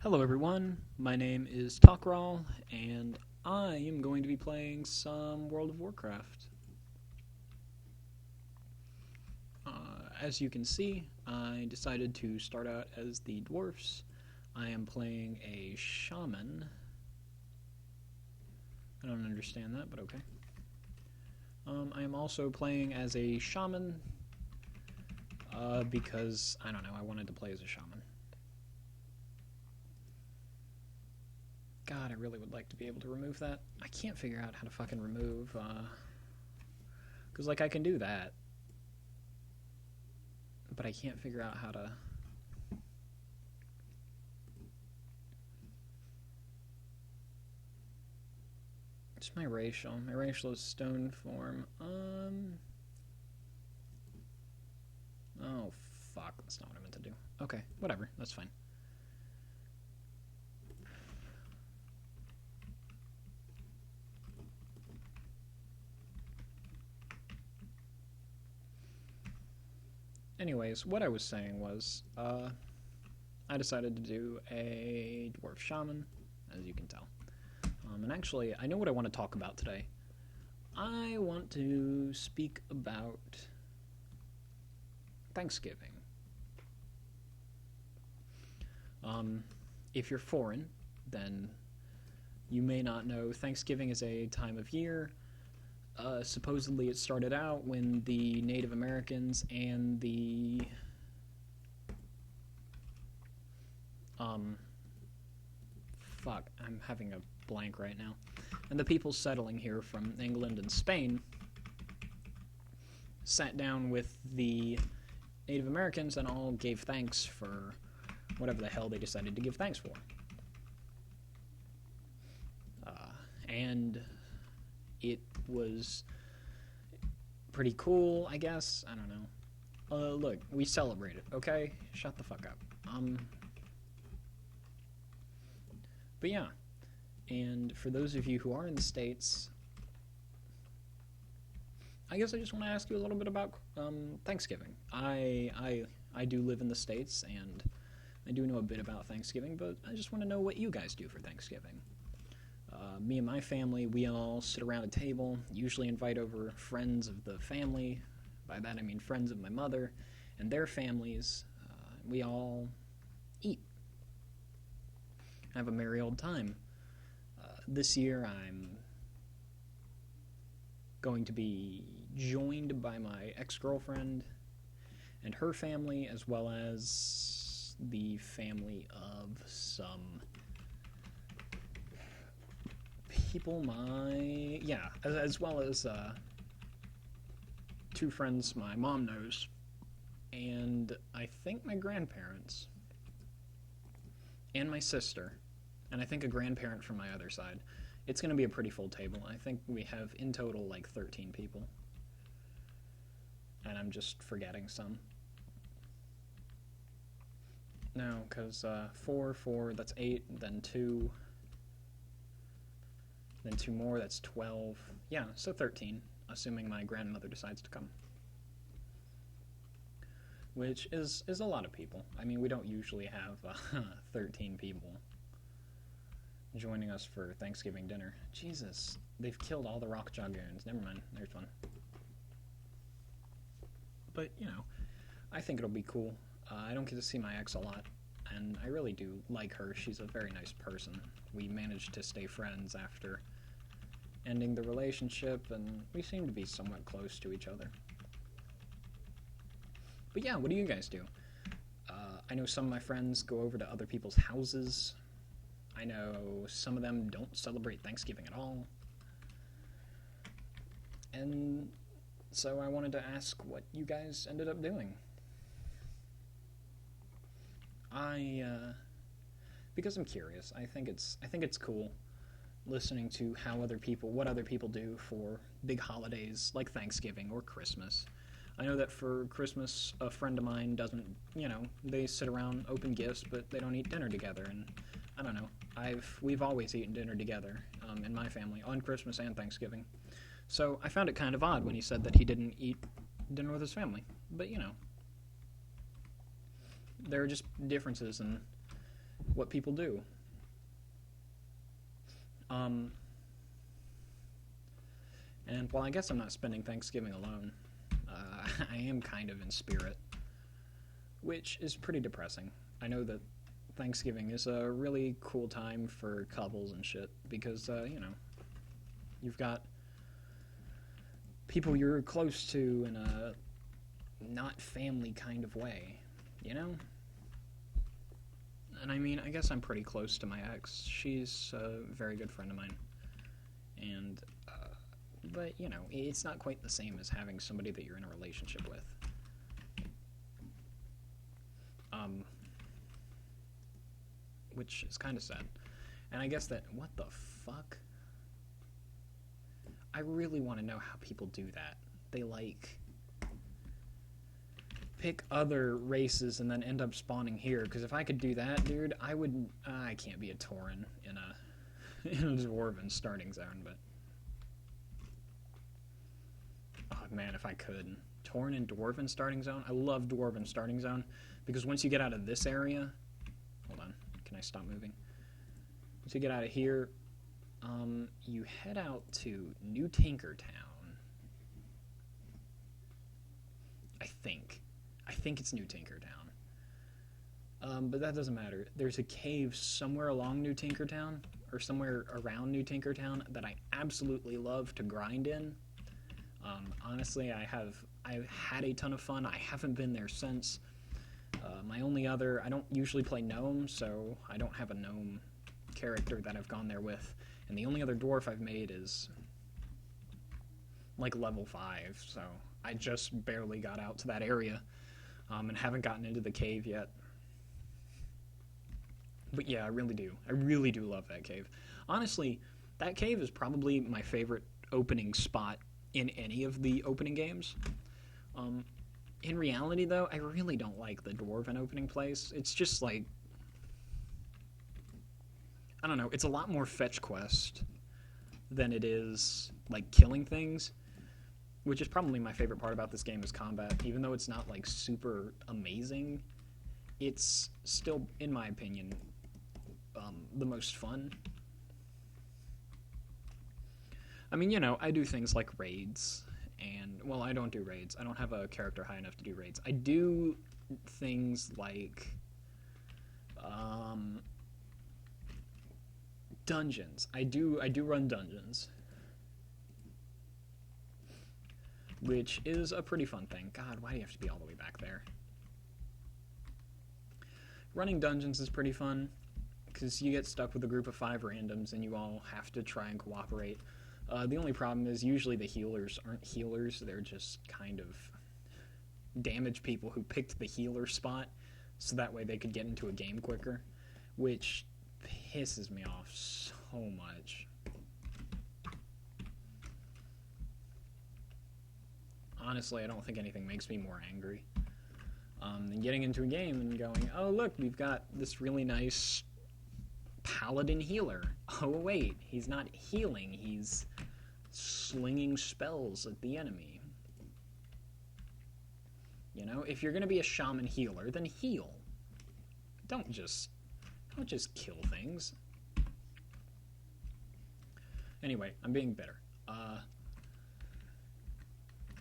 Hello everyone, my name is Talkral, and I am going to be playing some World of Warcraft. As you can see, I decided to start out as the dwarfs. I am playing a shaman. I don't understand that, but okay. I am also playing as a shaman, because, I don't know, I wanted to play as a shaman. God, I really would like to be able to remove that. I can't figure out how to fucking remove, because, like, I can do that. But I can't figure out how to... It's my racial. My racial is stone form. Oh, fuck. That's not what I meant to do. Okay, whatever. That's fine. Anyways, what I was saying was, I decided to do a dwarf shaman, as you can tell. And actually, I know what I want to talk about today. I want to speak about Thanksgiving. If you're foreign, then you may not know Thanksgiving is a time of year. Supposedly it started out when the Native Americans and the fuck, I'm having a blank right now. And the people settling here from England and Spain sat down with the Native Americans and all gave thanks for whatever the hell they decided to give thanks for. And it was pretty cool, I guess. I don't know. Look, we celebrated, okay? Shut the fuck up. But yeah. And for those of you who are in the States, I guess I just want to ask you a little bit about Thanksgiving. I do live in the States, and I do know a bit about Thanksgiving, but I just want to know what you guys do for Thanksgiving. Me and my family, we all sit around a table, usually invite over friends of the family. By that I mean friends of my mother and their families. We all eat. Have a merry old time. This year I'm going to be joined by my ex-girlfriend and her family, as well as the family of some people as well as two friends my mom knows, and I think my grandparents, and my sister, and I think a grandparent from my other side. It's going to be a pretty full table. I think we have in total like 13 people, and I'm just forgetting some. No, because 4, that's 8, then 2, then 2 more, that's 12. Yeah, so 13, assuming my grandmother decides to come. Which is a lot of people. I mean, we don't usually have 13 people joining us for Thanksgiving dinner. Jesus, they've killed all the rock Joggoons. Never mind, there's one. But, you know, I think it'll be cool. I don't get to see my ex a lot, and I really do like her. She's a very nice person. We managed to stay friends after ending the relationship, and we seem to be somewhat close to each other. But yeah, what do you guys do? I know some of my friends go over to other people's houses. I know some of them don't celebrate Thanksgiving at all. And so I wanted to ask what you guys ended up doing. Because I'm curious. I think it's cool listening to what other people do for big holidays like Thanksgiving or Christmas. I know that for Christmas, a friend of mine doesn't, they sit around, open gifts, but they don't eat dinner together, and I don't know. We've always eaten dinner together in my family on Christmas and Thanksgiving. So I found it kind of odd when he said that he didn't eat dinner with his family. But, there are just differences in what people do. Um, and while I guess I'm not spending Thanksgiving alone, I am kind of in spirit, which is pretty depressing. I know that Thanksgiving is a really cool time for couples and shit because, you've got people you're close to in a not family kind of way, you know? And I mean, I guess I'm pretty close to my ex. She's a very good friend of mine. And, but, it's not quite the same as having somebody that you're in a relationship with. Which is kind of sad. And I guess that, what the fuck? I really want to know how people do that. They, pick other races and then end up spawning here. Because if I could do that, dude, I would... I can't be a Tauren in a Dwarven starting zone, but... Oh, man, if I could. Tauren and Dwarven starting zone? I love Dwarven starting zone. Because once you get out of this area... Hold on. Can I stop moving? Once you get out of here, you head out to New Tinkertown. I think it's New Tinkertown. But that doesn't matter. There's a cave somewhere along New Tinkertown, or somewhere around New Tinkertown, that I absolutely love to grind in. Honestly, I've had a ton of fun. I haven't been there since. I don't usually play Gnome, so I don't have a Gnome character that I've gone there with. And the only other dwarf I've made is, level 5, so I just barely got out to that area, and haven't gotten into the cave yet. But yeah, I really do love that cave. Honestly, that cave is probably my favorite opening spot in any of the opening games. In reality, though, I really don't like the Dwarven opening place. It's just I don't know, it's a lot more fetch quest than it is, killing things, which is probably my favorite part about this game is combat. Even though it's not, super amazing, it's still, in my opinion, the most fun. I mean, I do things like raids, and, well, I don't do raids. I don't have a character high enough to do raids. I do things like, dungeons. I do run dungeons, which is a pretty fun thing. God, why do you have to be all the way back there? Running dungeons is pretty fun, because you get stuck with a group of 5 randoms, and you all have to try and cooperate. The only problem is usually the healers aren't healers. They're just kind of damage people who picked the healer spot, so that way they could get into a game quicker, which pisses me off so much. Honestly, I don't think anything makes me more angry than getting into a game and going, oh look, we've got this really nice paladin healer. Oh wait, he's not healing, he's slinging spells at the enemy. If you're gonna be a shaman healer, then heal. Don't just kill things. Anyway, I'm being bitter.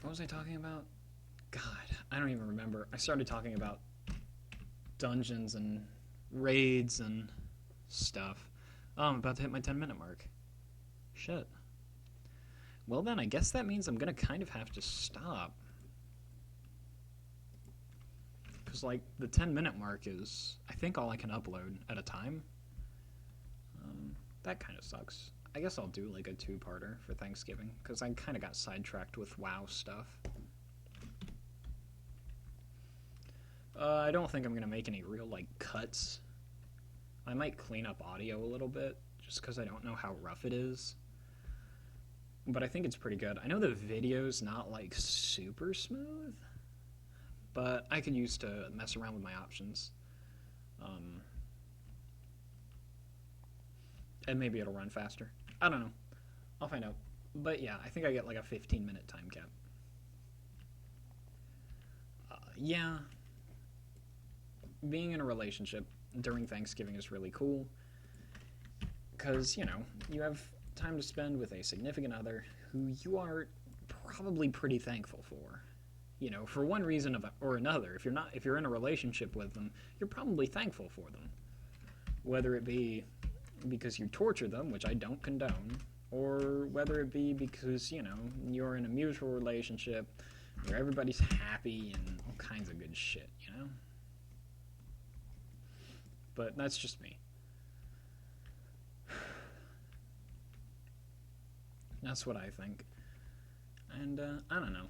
What was I talking about? God, I don't even remember. I started talking about dungeons and raids and stuff. Oh, I'm about to hit my 10-minute mark. Shit. Well then, I guess that means I'm gonna kind of have to stop. Because, the 10-minute mark is, I think, all I can upload at a time. That kind of sucks. I guess I'll do, a 2-parter for Thanksgiving, because I kind of got sidetracked with WoW stuff. I don't think I'm going to make any real, cuts. I might clean up audio a little bit, just because I don't know how rough it is. But I think it's pretty good. I know the video's not, super smooth, but I could use to mess around with my options. And maybe it'll run faster. I don't know. I'll find out. But yeah, I think I get a 15-minute time cap. Yeah. Being in a relationship during Thanksgiving is really cool because, you know, you have time to spend with a significant other who you are probably pretty thankful for. You know, for one reason or another. If you're in a relationship with them, you're probably thankful for them. Whether it be because you torture them, which I don't condone, or whether it be because, you know, you're in a mutual relationship where everybody's happy and all kinds of good shit, you know? But that's just me. That's what I think. And, I don't know.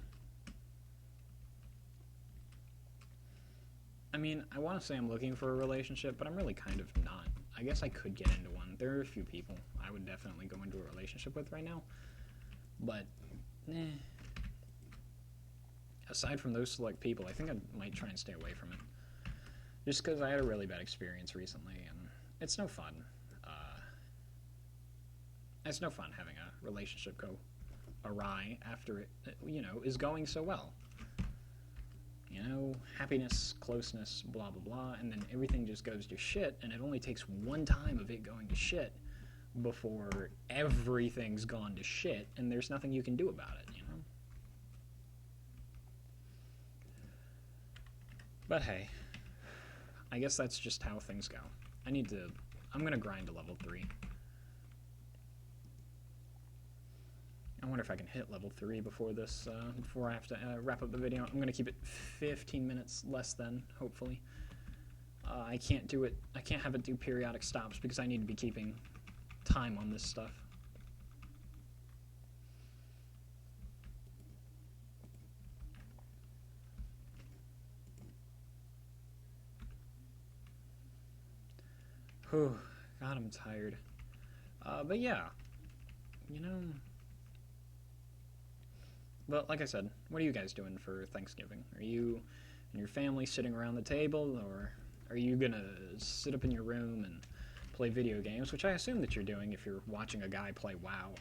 I mean, I want to say I'm looking for a relationship, but I'm really kind of not. I guess I could get into one. There are a few people I would definitely go into a relationship with right now. But, aside from those select people, I think I might try and stay away from it. Just because I had a really bad experience recently, and it's no fun. It's no fun having a relationship go awry after it, you know, is going so well. You know, happiness, closeness, blah, blah, blah, and then everything just goes to shit, and it only takes one time of it going to shit before everything's gone to shit, and there's nothing you can do about it, you know? But hey, I guess that's just how things go. I'm gonna grind to level 3. I wonder if I can hit level 3 before this, before I have to wrap up the video. I'm gonna keep it 15 minutes less than, hopefully. I can't have it do periodic stops because I need to be keeping time on this stuff. Whew, God, I'm tired. But yeah, you know... But like I said, what are you guys doing for Thanksgiving? Are you and your family sitting around the table, or are you gonna sit up in your room and play video games, which I assume that you're doing if you're watching a guy play WoW?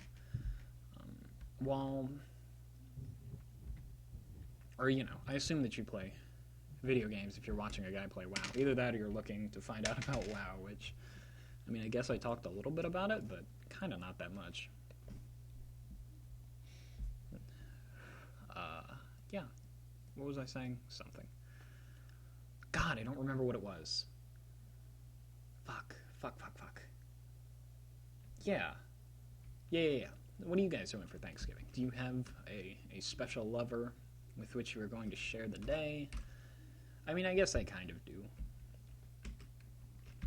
Or, you know, I assume that you play video games if you're watching a guy play WoW. Either that or you're looking to find out about WoW, which, I mean, I guess I talked a little bit about it, but kind of not that much. Yeah. What was I saying? Something. God, I don't remember what it was. Fuck. Yeah. Yeah. What are you guys doing for Thanksgiving? Do you have a special lover with which you are going to share the day? I mean, I guess I kind of do.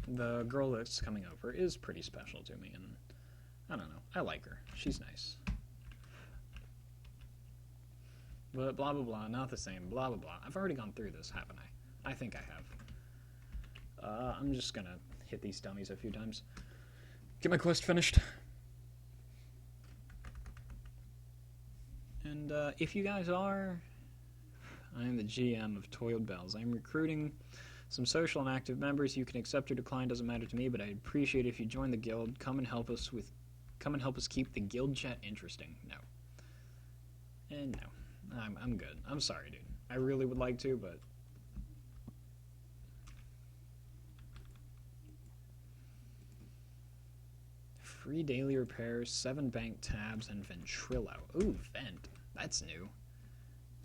The girl that's coming over is pretty special to me, and I don't know. I like her. She's nice. But blah, blah, blah, not the same, blah, blah, blah. I've already gone through this, haven't I? I think I have. I'm just gonna hit these dummies a few times. Get my quest finished. And if you guys are, I am the GM of Toiled Bells. I'm recruiting some social and active members. You can accept or decline, doesn't matter to me, but I'd appreciate it if you join the guild. Come and help us keep the guild chat interesting. No. And no. I'm good. I'm sorry, dude. I really would like to, but... Free daily repairs, 7 bank tabs, and Ventrilo. Ooh, Vent. That's new.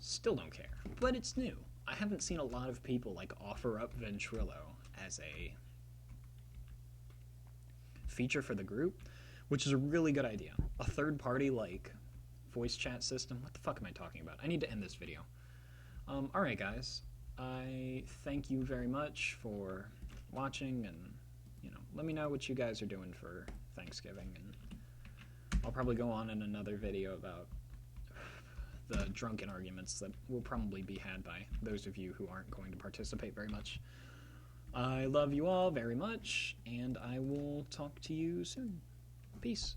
Still don't care, but it's new. I haven't seen a lot of people, like, offer up Ventrilo as a feature for the group, which is a really good idea. A third-party, like... voice chat system. What the fuck am I talking about? I need to end this video. Alright guys, I thank you very much for watching, and, you know, let me know what you guys are doing for Thanksgiving, and I'll probably go on in another video about the drunken arguments that will probably be had by those of you who aren't going to participate very much. I love you all very much, and I will talk to you soon. Peace.